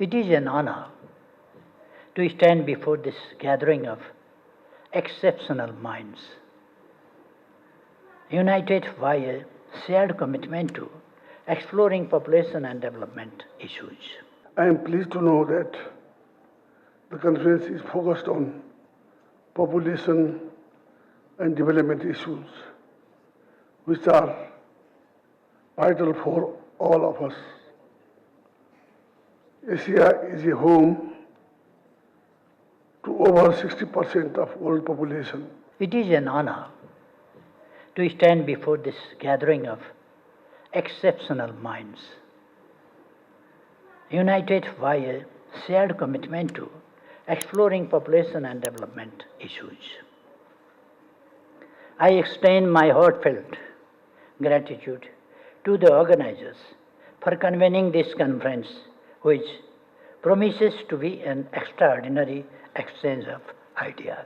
It is an honor to stand before this gathering of exceptional minds, united by a shared commitment to exploring population and development issues. I am pleased to know that the conference is focused on population and development issues, which are vital for all of us. Asia is a home to over 60% of world population. It is an honor to stand before this gathering of exceptional minds, united by a shared commitment to exploring population and development issues. I extend my heartfelt gratitude to the organizers for convening this conference, which promises to be an extraordinary exchange of ideas.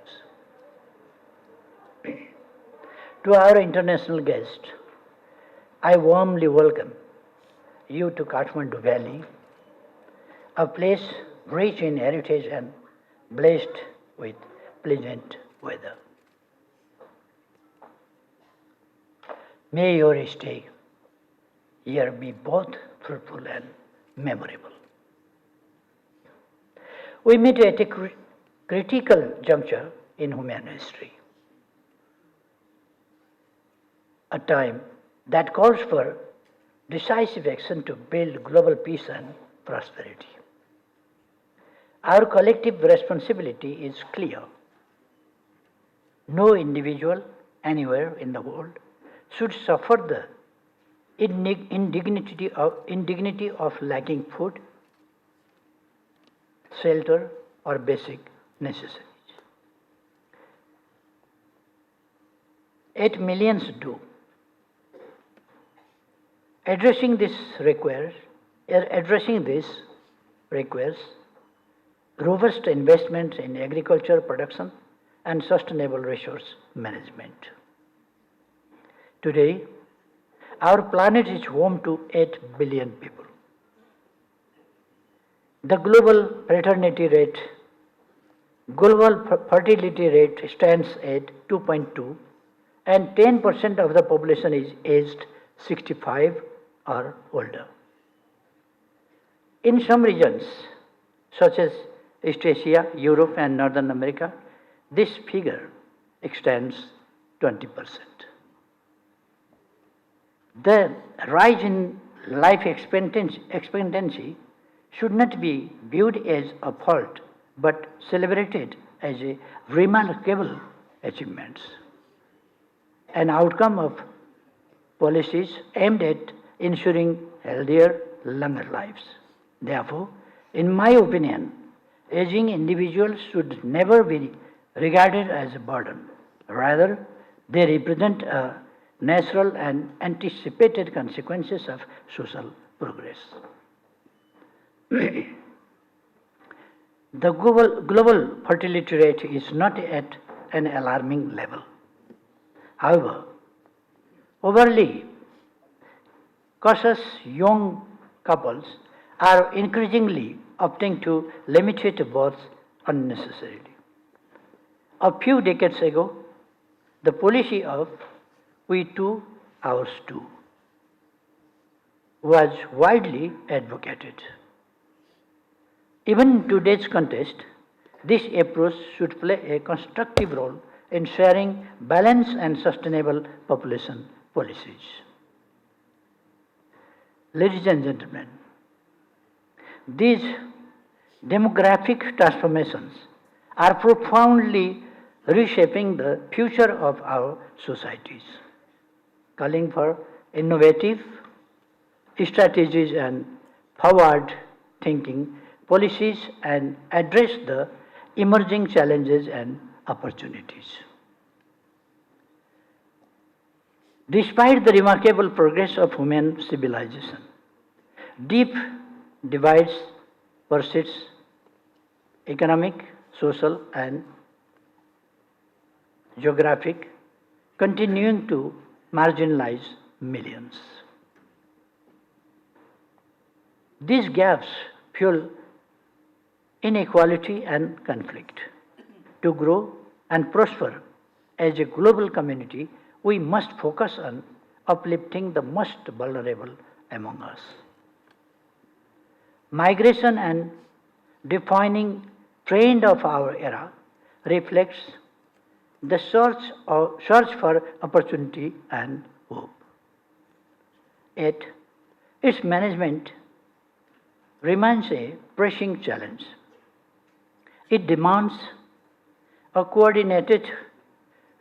To our international guests, I warmly welcome you to Kathmandu Valley, a place rich in heritage and blessed with pleasant weather. May your stay here be both fruitful and memorable. We meet at a critical juncture in human history, a time that calls for decisive action to build global peace and prosperity. Our collective responsibility is clear. No individual anywhere in the world should suffer the indignity of lacking food, shelter, or basic necessities. 8 millions do. Addressing this requires robust investments in agriculture production and sustainable resource management. Today, our planet is home to 8 billion people. The global fertility rate stands at 2.2, and 10% of the population is aged 65 or older. In some regions, such as East Asia, Europe, and Northern America, this figure extends 20%. The rise in life expectancy should not be viewed as a fault, but celebrated as a remarkable achievement, an outcome of policies aimed at ensuring healthier, longer lives. Therefore, in my opinion, aging individuals should never be regarded as a burden. Rather, they represent a natural and anticipated consequences of social progress. The global fertility rate is not at an alarming level. However, overly cautious young couples are increasingly opting to limited births unnecessarily. A few decades ago, the policy of "we too, ours too" was widely advocated. Even in today's context, this approach should play a constructive role in sharing balanced and sustainable population policies. Ladies and gentlemen, these demographic transformations are profoundly reshaping the future of our societies, calling for innovative strategies and forward-thinking policies and address the emerging challenges and opportunities. Despite the remarkable progress of human civilization, deep divides persist: economic, social, and geographic, continuing to marginalize millions. These gaps fuel inequality and conflict. To grow and prosper as a global community, we must focus on uplifting the most vulnerable among us. Migration and defining trend of our era reflects the search for opportunity and hope. Yet, its management remains a pressing challenge. It demands a coordinated,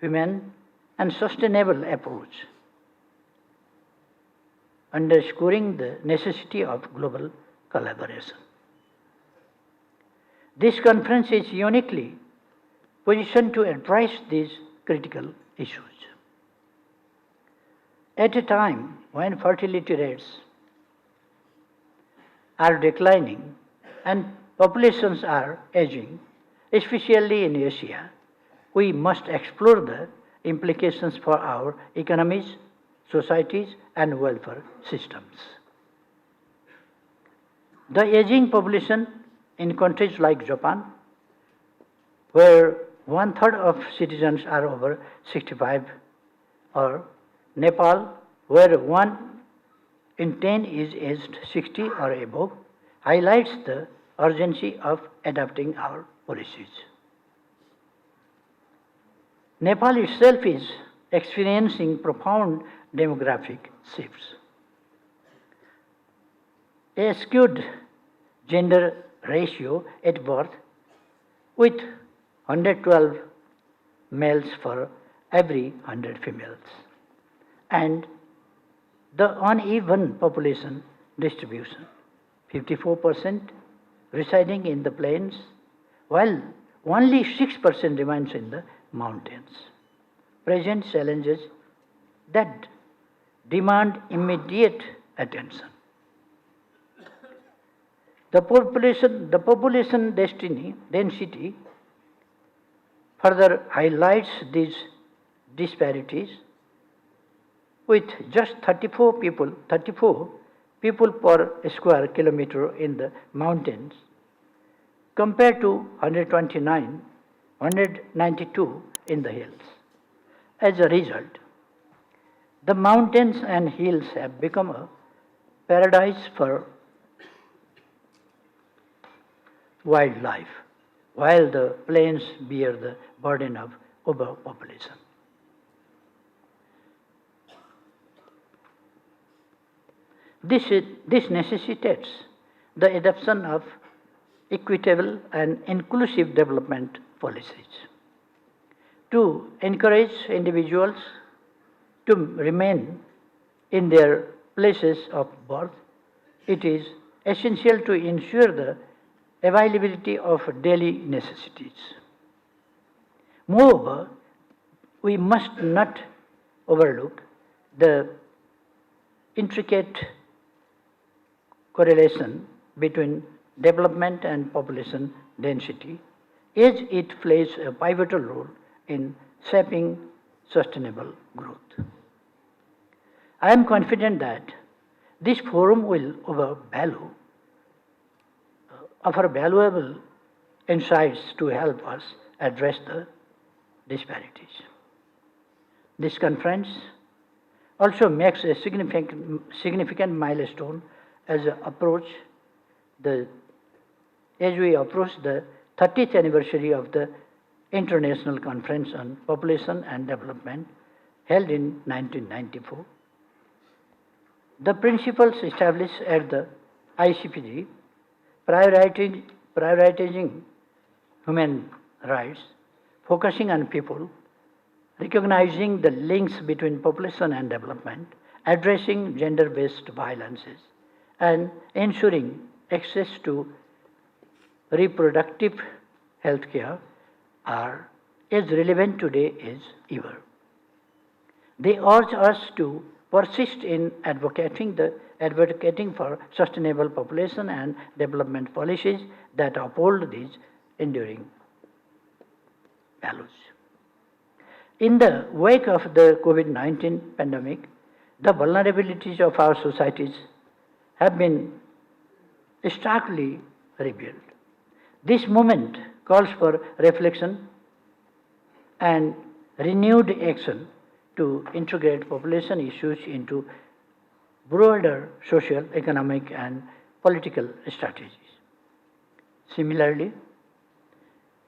human, and sustainable approach, underscoring the necessity of global collaboration. This conference is uniquely positioned to address these critical issues. At a time when fertility rates are declining and populations are aging, especially in Asia, we must explore the implications for our economies, societies, and welfare systems. The aging population in countries like Japan, where one third of citizens are over 65, or Nepal, where 1 in 10 is aged 60 or above, highlights the urgency of adapting our policies. Nepal itself is experiencing profound demographic shifts. A skewed gender ratio at birth, with 112 males for every 100 females, and the uneven population distribution, 54% residing in the plains, while only 6% remains in the mountains, present challenges that demand immediate attention. The population density further highlights these disparities, with just 34 people per square kilometer in the mountains compared to 192 in the hills. As a result, the mountains and hills have become a paradise for wildlife, while the plains bear the burden of overpopulation. This necessitates the adoption of equitable and inclusive development policies. To encourage individuals to remain in their places of birth, it is essential to ensure the availability of daily necessities. Moreover, we must not overlook the intricate correlation between development and population density, as it plays a pivotal role in shaping sustainable growth. I am confident that this forum will offer valuable insights to help us address the disparities. This conference also makes a significant milestone as we approach the 30th anniversary of the International Conference on Population and Development held in 1994. The principles established at the ICPD, prioritizing human rights, focusing on people, recognizing the links between population and development, addressing gender-based violences, and ensuring access to reproductive health care are as relevant today as ever. They urge us to persist in advocating for sustainable population and development policies that uphold these enduring values. In the wake of the COVID-19 pandemic, the vulnerabilities of our societies have been starkly revealed. This movement calls for reflection and renewed action to integrate population issues into broader social, economic, and political strategies. Similarly,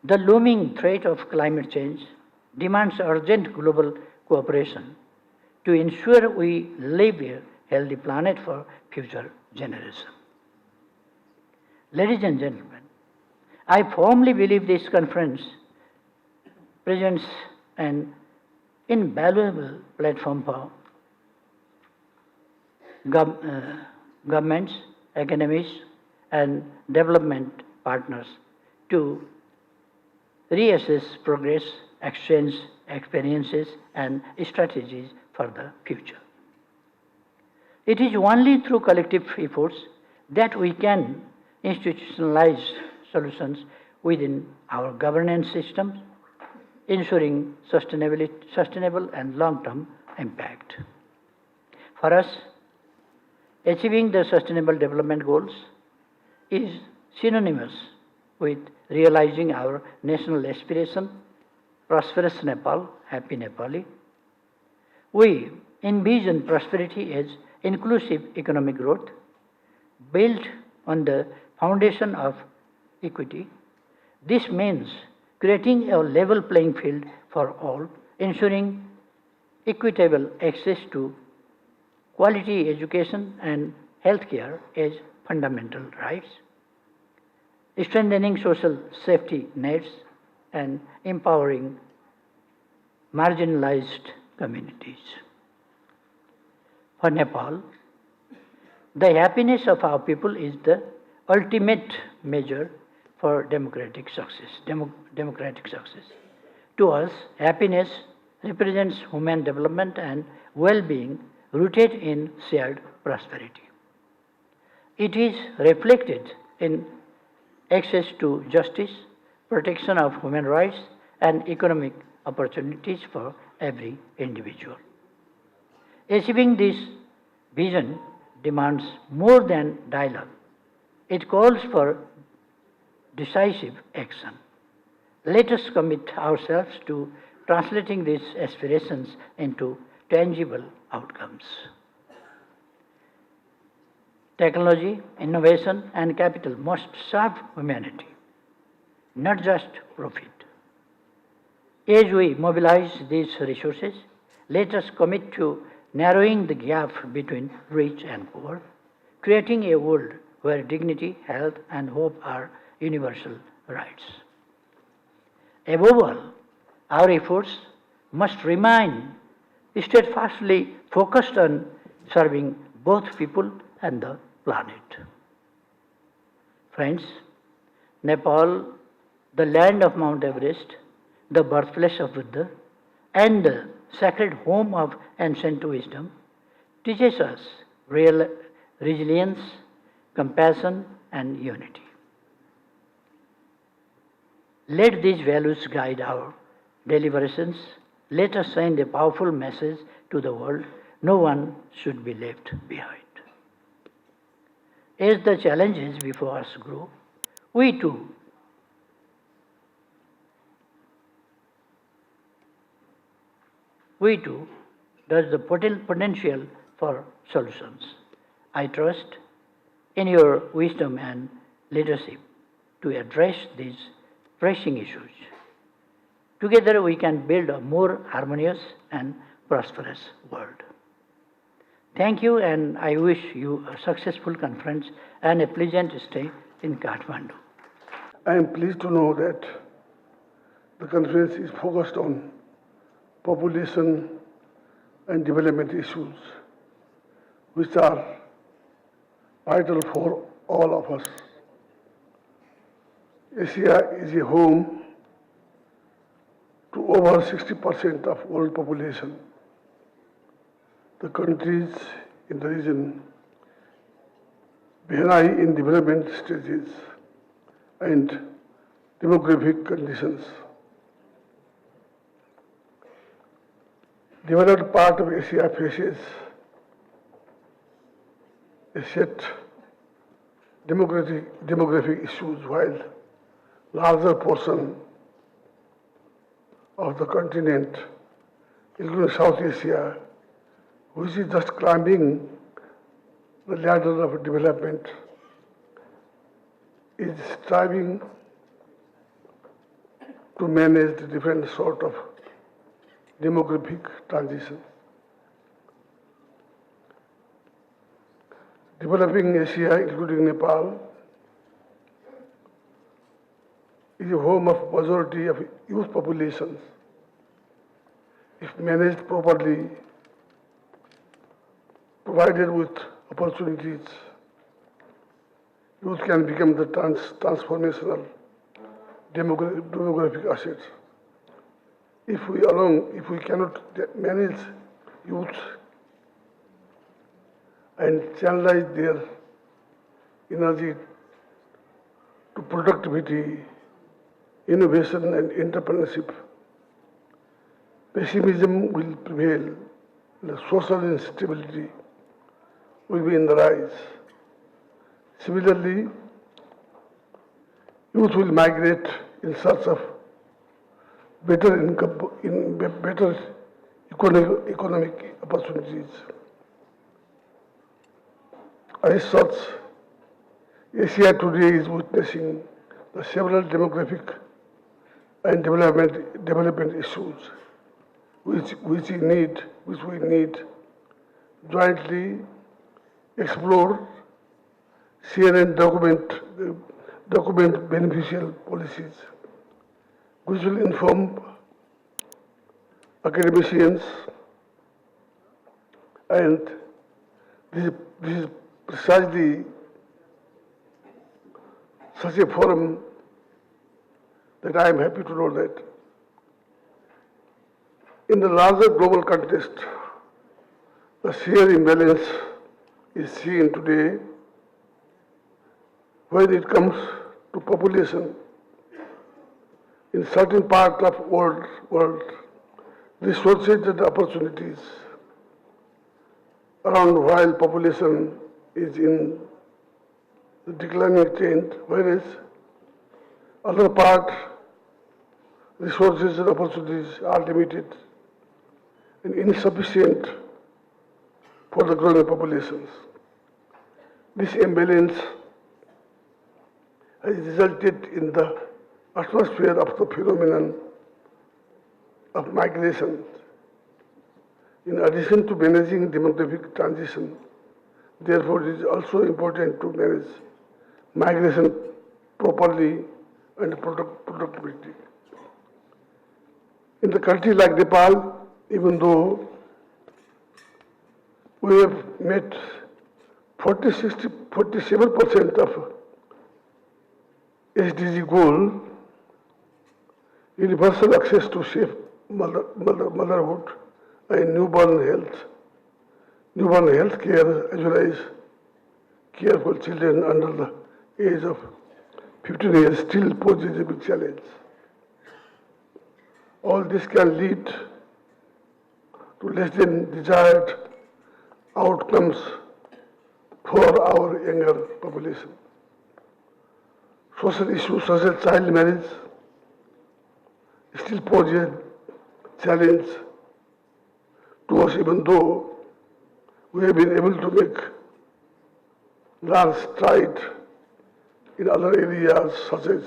the looming threat of climate change demands urgent global cooperation to ensure we leave a healthy planet for future generations. Ladies and gentlemen, I firmly believe this conference presents an invaluable platform for governments, academics, and development partners to reassess progress, exchange experiences, and strategies for the future. It is only through collective efforts that we can institutionalize solutions within our governance systems, ensuring sustainable and long-term impact. For us, achieving the Sustainable Development Goals is synonymous with realizing our national aspiration, prosperous Nepal, happy Nepali. We envision prosperity as inclusive economic growth built on the foundation of equity. This means creating a level playing field for all, ensuring equitable access to quality education and healthcare as fundamental rights, strengthening social safety nets, and empowering marginalized communities. For Nepal, the happiness of our people is the ultimate measure for democratic success. To us, happiness represents human development and well-being rooted in shared prosperity. It is reflected in access to justice, protection of human rights, and economic opportunities for every individual. Achieving this vision demands more than dialogue. It calls for decisive action. Let us commit ourselves to translating these aspirations into tangible outcomes. Technology, innovation, and capital must serve humanity, not just profit. As we mobilize these resources, let us commit to narrowing the gap between rich and poor, creating a world where dignity, health, and hope are universal rights. Above all, our efforts must remain steadfastly focused on serving both people and the planet. Friends, Nepal, the land of Mount Everest, the birthplace of Buddha, and the sacred home of ancient wisdom, teaches us real resilience, compassion, and unity. Let these values guide our deliberations. Let us send a powerful message to the world. No one should be left behind. As the challenges before us grow, we too there's the potential for solutions. I trust in your wisdom and leadership to address these pressing issues. Together we can build a more harmonious and prosperous world. Thank you, and I wish you a successful conference and a pleasant stay in Kathmandu. I am pleased to know that the conference is focused on population and development issues, which are vital for all of us. Asia is a home to over 60% of world population. The countries in the region vary in development stages and demographic conditions. Developed part of Asia faces a set demographic issues, while larger portion of the continent, including South Asia, which is just climbing the ladder of development, is striving to manage the different sort of demographic transition. Developing Asia, including Nepal, is a home of majority of youth populations. If managed properly, provided with opportunities, youth can become the transformational demographic assets. If we cannot manage youth and channelize their energy to productivity, innovation and entrepreneurship, pessimism will prevail and the social instability will be in the rise. Similarly, youth will migrate in search of better income, better economic opportunities. As such, Asia today is witnessing the several demographic and development issues which we need jointly explore, share and document beneficial policies which will inform academicians, and this is precisely such a forum that I am happy to know that in the larger global context, the sheer imbalance is seen today when it comes to population. In certain parts of world, resources and opportunities around while population is in the declining trend, whereas other part resources and opportunities are limited and insufficient for the growing populations. This imbalance has resulted in the atmosphere of the phenomenon of migration. In addition to managing demographic transition, therefore it is also important to manage migration properly and productivity. In the country like Nepal, even though we have met 47% of SDG goal, universal access to safe motherhood and newborn health care, as well as care for children under the age of 15 years still poses a big challenge. All this can lead to less than desired outcomes for our younger population. Social issues such as child marriage still pose a challenge to us, even though we have been able to make large strides in other areas such as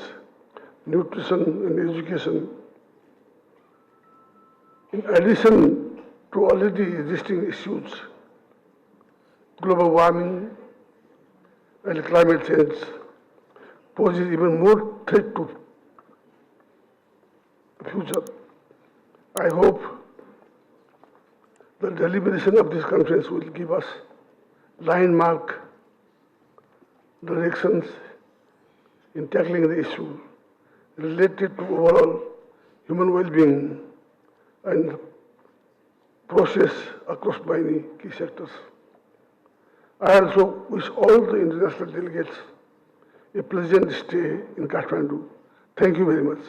nutrition and education. In addition to already existing issues, global warming and climate change poses even more threat to the future. I hope the deliberation of this conference will give us landmark directions in tackling the issue related to overall human well-being and process across many key sectors. I also wish all the international delegates a pleasant stay in Kathmandu. Thank you very much.